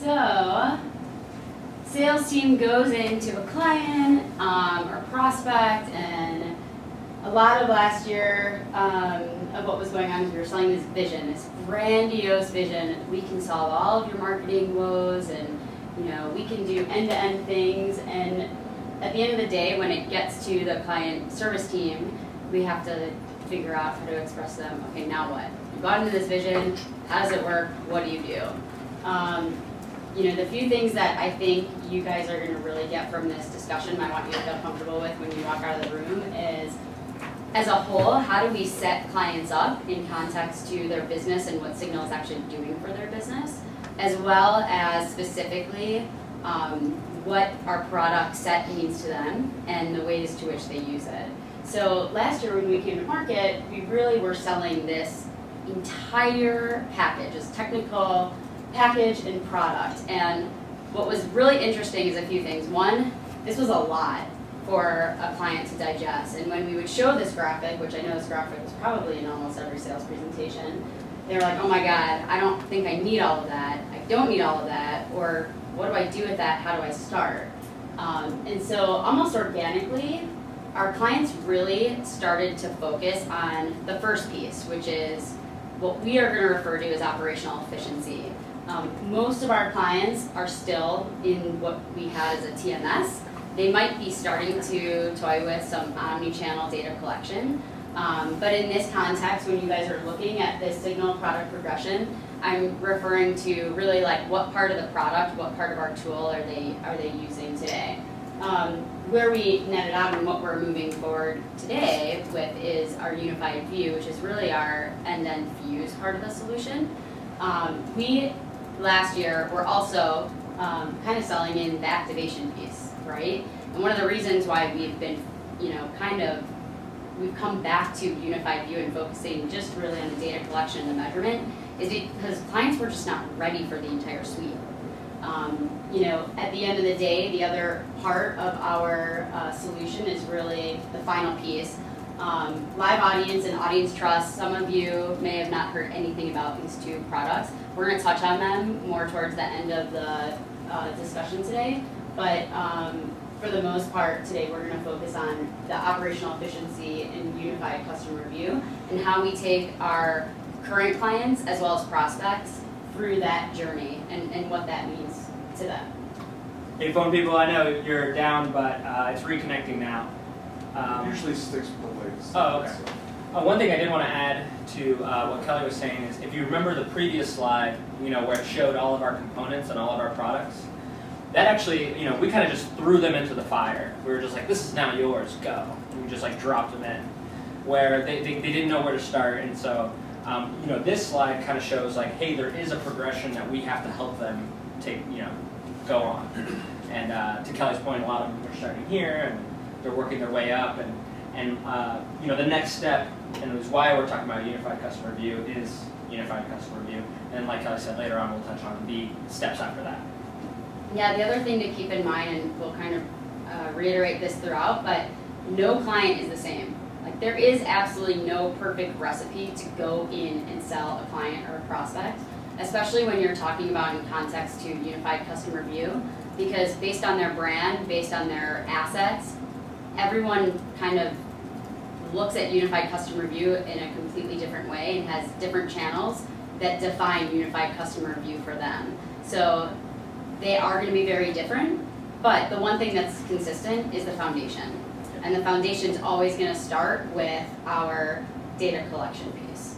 So, sales team goes into a client or prospect, and a lot of last year of what was going on is we were selling this vision, this grandiose vision. We can solve all of your marketing woes, and we can do end-to-end things. And at the end of the day, when it gets to the client service team, we have to figure out how to express to them, okay, now what? You got into this vision, how does it work, what do you do? The few things that I think you guys are going to really get from this discussion, I want you to feel comfortable with when you walk out of the room, is as a whole, how do we set clients up in context to their business and what Signal is actually doing for their business, as well as specifically what our product set means to them and the ways to which they use it. So last year when we came to market, we really were selling this entire package, this technical package and product. And what was really interesting is a few things. One, this was a lot for a client to digest. And when we would show this graphic, which I know this graphic was probably in almost every sales presentation, they were like, oh my God, I don't think I need all of that. I don't need all of that. Or what do I do with that? How do I start? And so almost organically, our clients really started to focus on the first piece, which is what we are going to refer to as operational efficiency. Most of our clients are still in what we had as a TMS. They might be starting to toy with some omni-channel data collection. But in this context, when you guys are looking at this Signal product progression, I'm referring to really like what part of the product, what part of our tool are they using today. Where we netted out and what we're moving forward today with is our unified view, which is really our end-to-end views part of the solution. We last year were also kind of selling in the activation piece, right? And one of the reasons why we've been, we've come back to unified view and focusing just really on the data collection and the measurement is because clients were just not ready for the entire suite. At the end of the day, the other part of our solution is really the final piece. Live audience and audience trust. Some of you may have not heard anything about these two products. We're going to touch on them more towards the end of the discussion today. But for the most part today, we're going to focus on the operational efficiency and unified customer view and how we take our current clients as well as prospects through that journey and what that means to them. Hey phone people, I know you're down, but it's reconnecting now. Usually sticks with the latest. Oh, okay. One thing I did want to add to what Kelly was saying is if you remember the previous slide, where it showed all of our components and all of our products, that actually, we kind of just threw them into the fire. We were just like, this is now yours, go. And we just like dropped them in, where they didn't know where to start. And so, this slide kind of shows like, hey, there is a progression that we have to help them take, go on. And to Kelly's point, a lot of them are starting here and they're working their way up. And the next step, and it is why we're talking about unified customer view, is unified customer view. And like Kelly said, later on we'll touch on the steps after that. Yeah, the other thing to keep in mind, and we'll kind of reiterate this throughout, but no client is the same. Like there is absolutely no perfect recipe to go in and sell a client or a prospect, especially when you're talking about in context to unified customer view, because based on their brand, based on their assets, everyone kind of looks at unified customer view in a completely different way and has different channels that define unified customer view for them. So they are going to be very different, but the one thing that's consistent is the foundation. And the foundation is always going to start with our data collection piece.